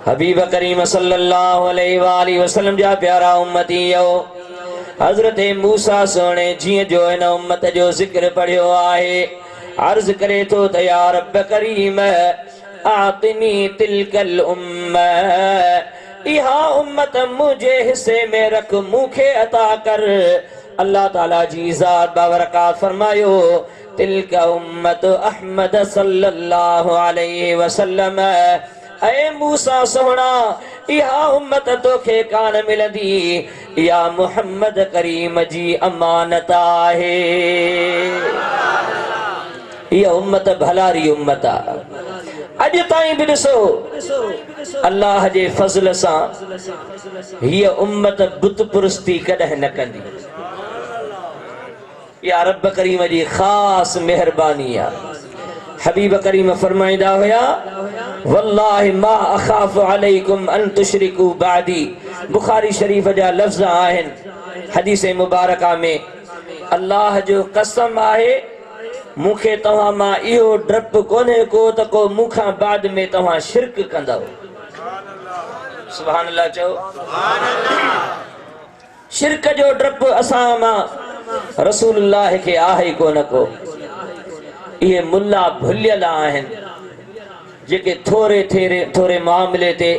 हबीब करीम सल्लल्लाहु अलैहि वसल्लम जा प्यारा उम्मती हो हजरत मूसा सोने जिए जो इन उम्मत जो जिक्र पढ़ियो आहे। अर्ज करे तो त या रब करीम आतिनी तिलकल उम्मा, इहा उम्मत मुझे हिस्से में रख, मुखे अता कर। अल्लाह ताला जी ज़ात बाबरकात फरमायो तिलका उम्मत अहमद सल्लल्लाहु अलैहि वसल्लम, ऐ मूसा सोहना इहा उम्मत तोखे कान मिलंदी, या मुहम्मद करीम जी अमानत आहे। इहा उम्मत भलारी उम्मत आहे। अॼु ताईं बि ॾिसो अल्लाह जे फज़ल सां हीअ उम्मत बुत पुरस्ती कॾहिं न कंदी। या रब करीम जी ख़ास मेहरबानी आहे। हबीब करीम फरमाईंदा हुया वल्लाहि मा अखाफ अलैकुम अन तुशरिकू बादी। बुखारी शरीफ जा लफ्ज़ आहिनि हदीस मुबारका में, अल्लाह जो कसम आहे मूंखे तव्हां मां इहो डपु कोन्हे को त को मूंखां बाद में तव्हां शिरक कंदव। सुभान अल्लाह चओ। शिरक जो डपु असां मां रसूलुल्लाह खे आहे कोन को। इहे मुल्ला भुलियल आहिनि जेके थोरे मामले ते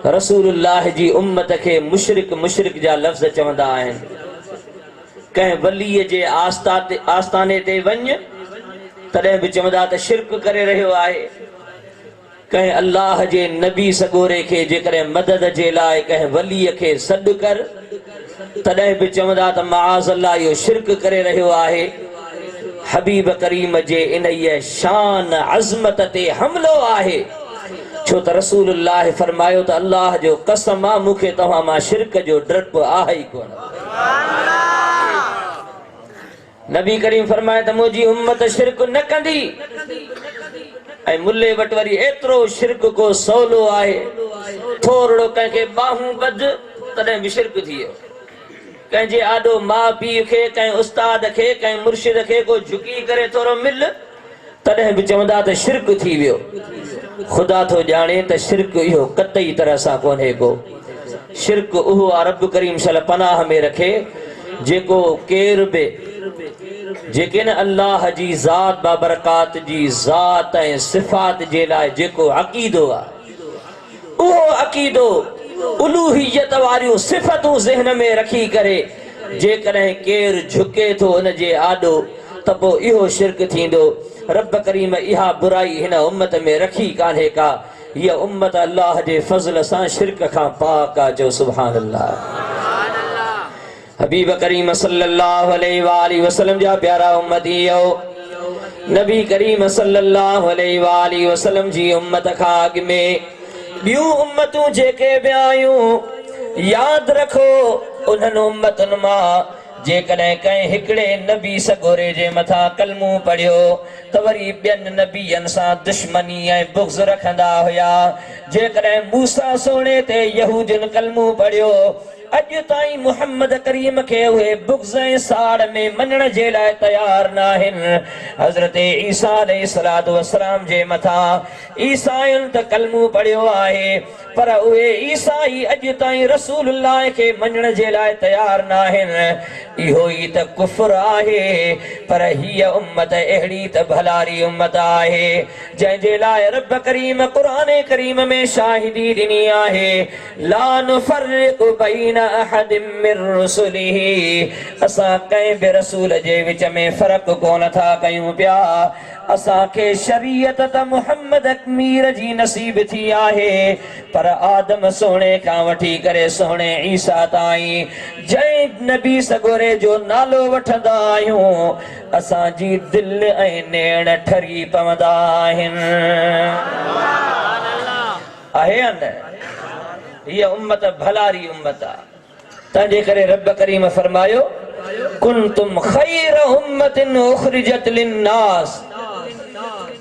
रसूलुल्लाह जी उम्मत खे मुशरिक जा लफ़्ज़ चवंदा आहिनि। कंहिं वलीअ जे आस्ताने ते वञ तॾहिं बि चवंदा त शिरक करे रहियो आहे। कंहिं अल्लाह जे नबी सगोरे खे जेकॾहिं मदद जे लाइ कंहिं वलीअ खे सॾु कर तॾहिं बि चवंदा त माअज़ अल्लाह इहो शिरक करे रहियो आहे। हबीब करीम जे इन शान अज़मत ते हमलो आहे, छो त रसूलुल्लाह फरमायो त अल्लाह जो कसम आहे मूंखे तव्हां मां शिरक जो डपु आहे ई कोन। नबी करीम फरमाए त मुंहिंजी उम्मत शिरक न कंदी। ऐं मुल्ले वटि वरी एतिरो शिरक को सवलो आहे, थोरो कंहिंखे बाहूं ॿध तॾहिं बि शिरक थी वियो। कंहिंजे आॾो माउ पीउ खे, कंहिं उस्ताद खे, कंहिं मुर्शिद खे को झुकी करे थोरो मिल तॾहिं बि चवंदा त शिरक थी वियो। ख़ुदा थो ॼाणे त शिरक इहो कतई तरह सां कोन्हे को। शिरक उहो आहे रब करीम शल पनाह में रखे जेको केर बि जेके न अल्लाह जी ज़ात बाबरकात जी ज़ात ऐं सिफ़ात जे लाइ जेको अक़ीदो आहे, उहो अक़ीदो उलूहियत वारियूं सिफ़तूं ज़हन में रखी करे जेकॾहिं केरु झुके थो उन जे आॾो त पोइ इहो शिरक थींदो। रब करीम इहा बुराई हिन उम्मत में रखी कान्हे का। हीअ उम्मत अल्लाह जे फज़ल सां शिरक खां पाक आहे। जो सुभान अल्लाह। हबीब करीम सल्लल्लाहु अलैहि वसल्लम जा प्यारा उम्मती हो, नबी करीम सल्लल्लाहु अलैहि वसल्लम जी उम्मत खां अॻु में ॿियूं उम्मतूं जेके बि आयूं यादि रखो उन्हनि उम्मतुनि मां जेकॾहिं कंहिं हिकिड़े नबी सगोरे जे मथां कलमो पढ़ियो त वरी ॿियनि नबीअनि सां दुश्मनी ऐं बुग़्ज़ रखंदा हुया। जेकॾहिं मूसा सोणे ते यहूदियुनि कलमो पढ़ियो, अॼु ताईं मुहम्मद करीम खे उहे बुग़्ज़ ऐं साड़ में मञण जे लाइ तयार न आहिनि। हज़रत ईसा अलैहिस्सलातु वस्सलाम जे मथां ईसायुनि त कलमो पढ़ियो आहे, पर उहे ईसाई अॼु ताईं रसूलुल्लाह खे मञण जे लाइ तयार न आहिनि। इहो ई त कुफ्र आहे। पर हीअ उम्मत अहिड़ी त भलारी उम्मत आहे जंहिंजे लाइ रब करीम क़ुरान करीम में शाहिदी ॾिनी आहे ला नुफ़र्रिक़ु बैन अहदिम मिन रुसुलिही। असां कंहिं बि रसूल जे विच में फ़र्क़ु कोन था कयूं पिया। असांखे शरीयत त मुहम्मद मीर जी नसीब थी आहे, पर आदम सोणे खां वठी करे सोणे ईसा ताईं जंहिं नबी सगोरे जो नालो वठंदा आहियूं असांजी दिलि ऐं नेण ठरी पवंदा आहिनि। आहे न हीअ उम्मत भलारी उम्मत आहे। तंहिंजे करे रब करीम फरमायो कुंतुम खैर उम्मतिन उखरिजत लिन्नास।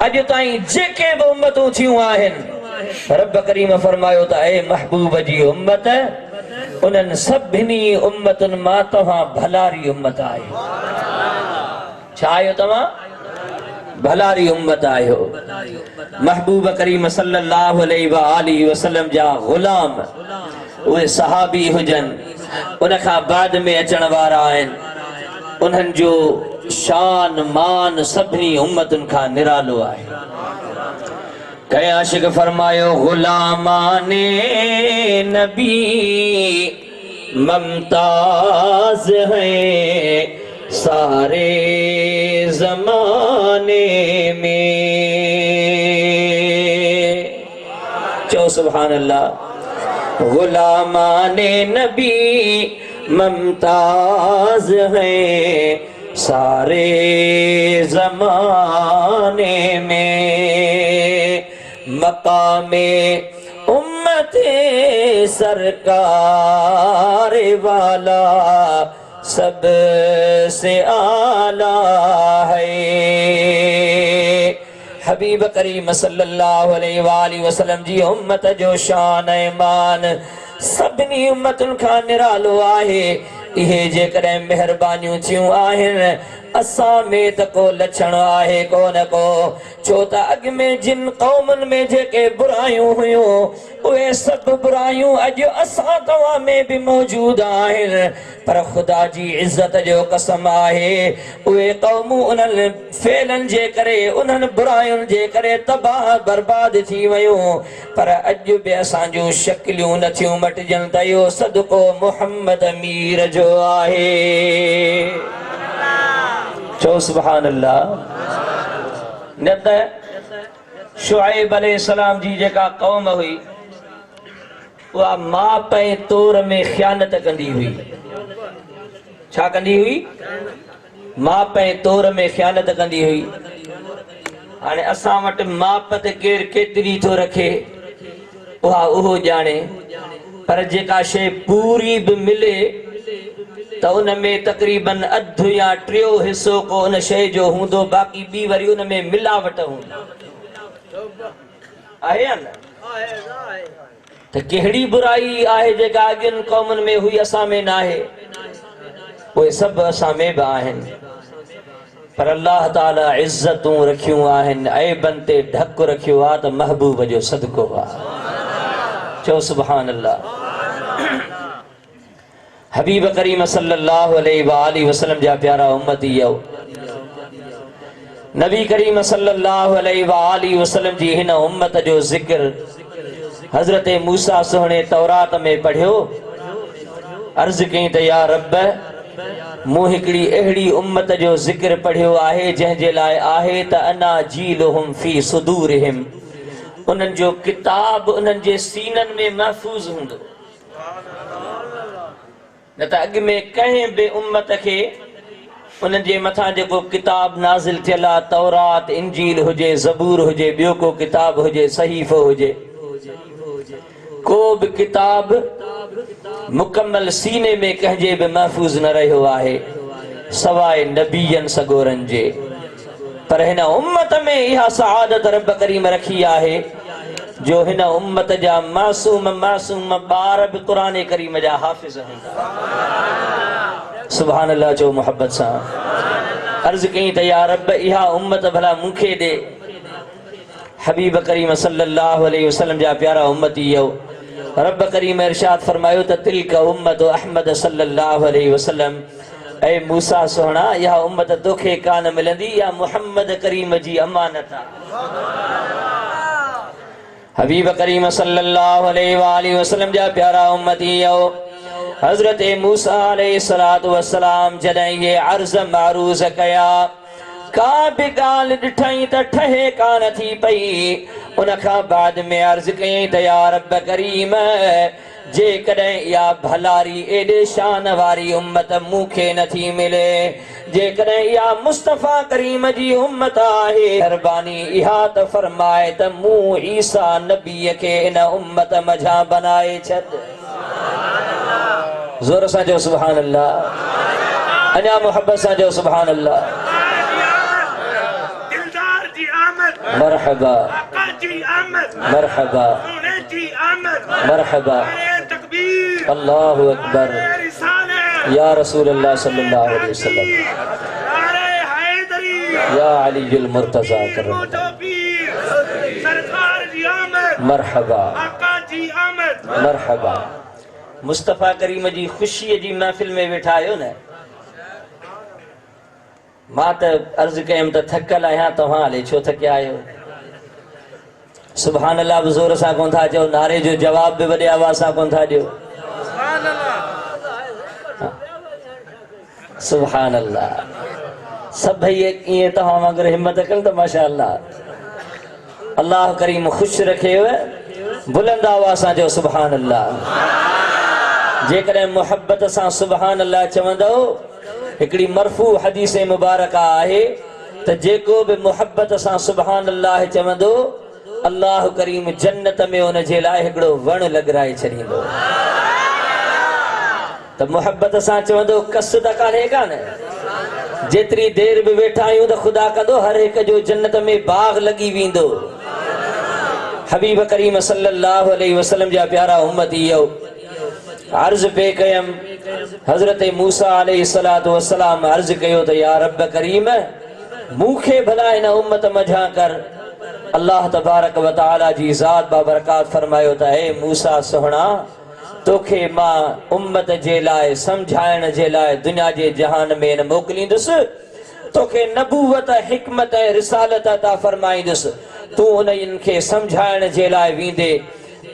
अॼु ताईं जेके बि उम्मतूं थियूं आहिनि रब करीम फरमायो त ऐ महबूब जी उम्मत उन्हनि सभिनी उम्मतुनि मां तव्हां भलारी उम्मत आहियो। छा आहियो तव्हां? भलारी उम्मत आयो। महबूब करीम सल्लल्लाहु अलैहि वसल्लम जा गुलाम उहे सहाबी हुजन, उन खां बाद में अचण वारा आहिनि, उन्हनि जो शान मान सभिनी उम्मतुनि खां निरालो आहे। कई आशिक फरमायो गुलामाने नबी ममताज है सारे जमाने में। चो सुभान अल्लाह। गुलामाने नबी ममताज है सारे जमाने में। मकामे उम्मते सरकार वाला सबसे आला है। हबीब करीम सल्लल्लाहु अलैहि वसल्लम जी उम्मत जो शान ईमान सभिनी उम्मतुनि खां निरालो आहे। इहे जेकॾहिं महिरबानियूं थियूं आहिनि, असां में त को लक्षण आहे कोन को। छो त अॻ में जिन क़ौमुनि में जेके बुरायूं हुयूं, उहे सभु बुरायूं अॼु असां तव्हां में बि मौजूद आहिनि। पर ख़ुदा जी इज़्ज़त जो कसम आहे, उहे क़ौमूं उन्हनि फेलनि जे करे, उन्हनि बुरायुनि जे करे तबाह बर्बाद थी वयूं। पर अॼु बि असांजूं शक्लियूं नथियूं मटिजनि त इहो सदको मुहम्मद अमीर जो आहे। चो सुभान अल्लाह। न त शुआइब अलैहिस्सलाम जी जेका क़ौम हुई, उहा माप ऐं तौर में ख़यानत कंदी हुई। छा कंदी हुई? माप ऐं तौर में ख़यानत कंदी हुई। हाणे असां वटि माप ते केरु केतिरी थो रखे, उहा उहो ॼाणे। पर जेका शइ पूरी बि मिले त उन में तक़रीबन अधु या टियों हिसो को उन शइ जो हूंदो, बाक़ी ॿी वरी उन में मिलावट हूंदी आहे या न? त कहिड़ी बुराई आहे जेका अॻियुनि क़ौमुनि में हुई असां में न आहे? उहे सभु असां में बि आहिनि। पर अल्लाह ताला इज़तूं रखियूं आहिनि, ऐबनि ते ढक रखियो आहे त महबूब जो सदको आहे। चो सुभान अल्लाह। हबीब करीम सल्लल्लाहु अलैहि वसल्लम जा प्यारा उम्मती हो। नबी करीम सल्लल्लाहु अलैहि वसल्लम जी हिन उम्मत जो ज़िक्र हज़रत मूसा सोहणे तौरात में पढ़ियो। अर्ज़ कई त या रब, मूं हिकिड़ी अहिड़ी उम्मत जो ज़िक्र पढ़ियो आहे जंहिंजे लाइ आहे त अना जीलुहुम फी सुदूरिहिम, उन्हनि जो किताब उन्हनि जे सीननि में महफूज़ हूंदो। न त अॻ में कंहिं बि उम्मत खे उन्हनि जे मथां जेको किताब नाज़िल थियल आहे, तौरात इंजील हुजे, ज़बूर हुजे, ॿियो को किताब हुजे, सहीफ़ो हुजे, को बि किताब मुकम्मल सीने में कंहिंजे बि महफूज़ न रहियो आहे सवाइ नबीयनि सगोरनि जे। पर हिन उम्मत में इहा सआदत रब करीम रखी आहे जो हिन उम्मत जा मासूम ॿार बि क़ुरान करीम जा हाफ़िज़ हूंदा। सुभान अल्लाह। जो मोहब्बत सां अर्ज़ कई त या रब, इहा उम्मत भला मूंखे ॾे। हबीब करीम सल्लल्लाहु अलैहि वसल्लम जा प्यारा उम्मती हो। रब करीम इरशाद फरमायो त तिलक उम्मत अहमद सल्लल्लाहु अलैहि वसल्लम, ऐ मूसा सोहणा, इहा उम्मत तोखे कान मिलंदी, या मुहम्मद करीम जी अमानत आहे। हबीब करीम सल्लल्लाहु अलैहि वसल्लम जा प्यारा उम्मती हो। हजरत मूसा अलैहिस्सलातु वस्सलाम जॾहिं ये अर्ज़ मारूज़ कया, का बि ॻाल्हि ॾिठई त ठहे कान थी पई। उन खां बाद में अर्ज़ कयई त या रब करीम, जेकॾहिं इहा भलारी एॾे शान वारी उम्मत मूंखे नथी मिले, जेकॾहिं इहा मुस्तफ़ा करीम जी उम्मत आहे, महिरबानी इहा त फरमाए त मूं ईसा नबीअ खे इन उम्मत मझां बनाए छॾ। ज़ोर सां जो सुभान अल्लाह। अञा मोहब्बत सां जो सुभान अल्लाह। मरहबा मरहबा मरहबा। अल्लाहु अकबर। या रसूल अल्लाह सल्लल्लाहु अलैहि वसल्लम। या अलीजुल मुर्तजा करम मरहबा मरहबा। मुस्तफ़ा करीम जी ख़ुशी जी महफ़िल में वेठा आहियो न, मां त अर्ज़ कयमि त थकल आहियां, तव्हां हले छो थकिया आहियो? सुभान अल्लाह बि ज़ोर सां कोन था चओ, नारे जो जवाब बि वॾे आवाज़ सां कोन था ॾियो। सुभान अल्लाह। सभई ईअं तव्हां वांगुरु हिम्मत कनि त माशा अल्लाह। अल्लाह करीम ख़ुशि रखेव, बुलंद आवाज़ सां चओ सुभान अल्लाह। जेकॾहिं मुहब्बत सां सुभान अल्लाह चवंदो, हिकिड़ी मरफ़ू हदीस मुबारक आहे त जेको बि मुहब्बत सां सुभान अल्लाह चवंदो, अल्लाह करीम जन्नत में उन जे लाइ हिकिड़ो वण लॻराए छॾींदो। त मुहब्बत सां चवंदो, कस त कान्हे कान, जेतिरी देर बि वेठा आहियूं त ख़ुदा कंदो हर हिक जो जन्नत में बाग़ लॻी वेंदो। हबीब करीम सल्लल्लाहु अलैहि वसल्लम जा प्यारा उम्मती अर्ज़ पे कयम, हज़रत मूसा अलैहिस्सलातु वस्सलाम अर्ज़ कयो त या रब करीम, मूंखे भला इन उम्मत मझां कर। अल्लाह तबारक व तआला जी ज़ात बाबरकात फरमायो त हे मूसा सोहणा, तोखे मां उम्मत जे लाइ समझाइण जे लाइ दुनिया जे जहान में न मोकिलींदुसि, तोखे नबूवत हिकमत ऐं रिसालत अता फरमाईंदुसि, तूं उन्हनि खे समझाइण जे लाइ वेंदे,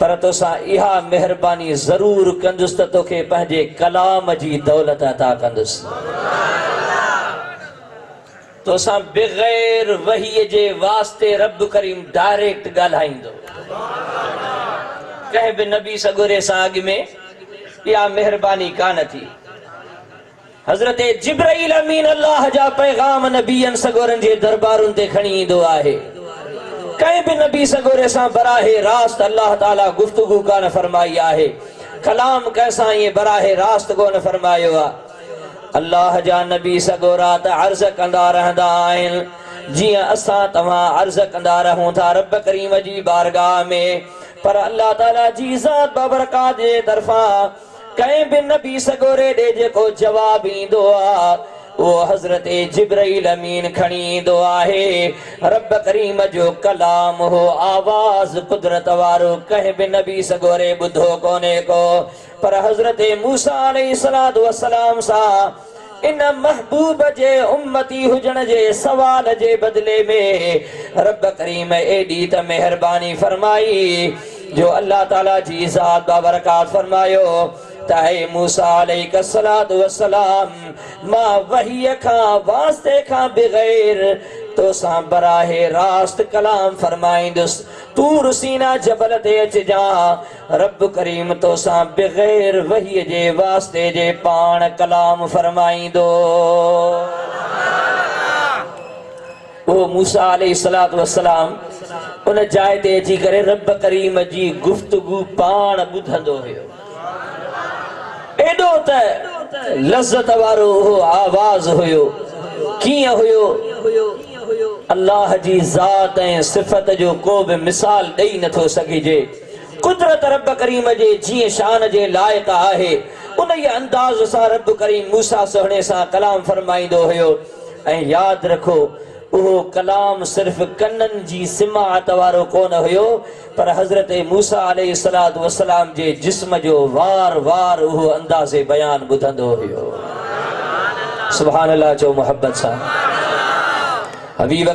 पर तोसां इहा मेहरबानी ज़रूर कंदुसि त तोखे पंहिंजे कलाम जी दौलत अता कंदुसि। तोसां बग़ैर वही जे वास्ते रब करीम डायरेक्ट ॻाल्हाईंदो। कंहिं बि नबी सगोरे सां अॻु में इहा मेहरबानी कान थी। हज़रत जिब्राइल अमीन अल्लाह जा पैगाम नबीअनि सगोरनि जे दरबारुनि ते खणी ईंदो आहे। कंहिं बि नबी सगोरे सां बराहे रास्त अल्लाह ताला गुफ्तगू कान फरमाई आहे, कलाम कंहिंसां ईअं बराहे रास्त कोन फरमायो आहे। अल्लाह जा नबी सगोरा त अर्ज़ कंदा रहंदा आहिनि, जीअं असां तव्हां अर्ज़ कंदा रहूं था रब करीम जी बारगाह में, पर अल्लाह ताला जी ज़ात बाबरकात जे तरफ़ां कंहिं बि नबी सगोरे ॾे जेको जवाब ईंदो आहे, वो हज़रत जिब्राइल अमीन खणी ईंदो आहे। रब करीम जो कलाम हो, आवाज़ कुदरत वारो कंहिं बि नबी सगोरे ॿुधो कोन्हे को, पर हज़रत मूसा अलैहिस्सलातु वस्सलाम सां इन महबूब जे उम्मती हुजण जे सवाल जे बदले में रब करीम एडी त मेहरबानी फरमाई जो अल्लाह ताला जी ज़ात बाबरकात फरमायो त हे मूसा अलैहिस्सलातु वस्सलाम, मां वही खां वास्ते खां बग़ैर तोसां बराहे रास्त कलाम फरमाईंदुसि। तूर सीना जबल ते अचजा, रब करीम तोसां बग़ैर वही जे वास्ते जे पाण कलाम फरमाईंदो। वो मूसा अलैहिस्सलातु वस्सलाम उन जाइ ते अची करे रब करीम जी गुफ्तगू पाण ॿुधंदो हुयो। एॾो त लज़्ज़त वारो हो आवाज़ हुयो। कीअं हुयो? अल्लाह जी ज़ात ऐं सिफ़त जो को बि मिसाल ॾेई नथो सघिजे। कुदरत रब करीम जे जीअं शान जे लाइक़ आहे, उन ई अंदाज़ सां रब करीम मूसा सोहणे सां कलाम फरमाईंदो हुयो। ऐं यादि रखो, उहो कलाम सिर्फ़ कननि जी सिमाअत वारो कोन हुयो, पर हज़रत मूसा अलैहिस्सलातु वस्सलाम जे जिस्म जो वार वार उहो अंदाज़े बयान ॿुधंदो हुयो। सुभान अल्लाह चओ मोहब्बत सां। हबीब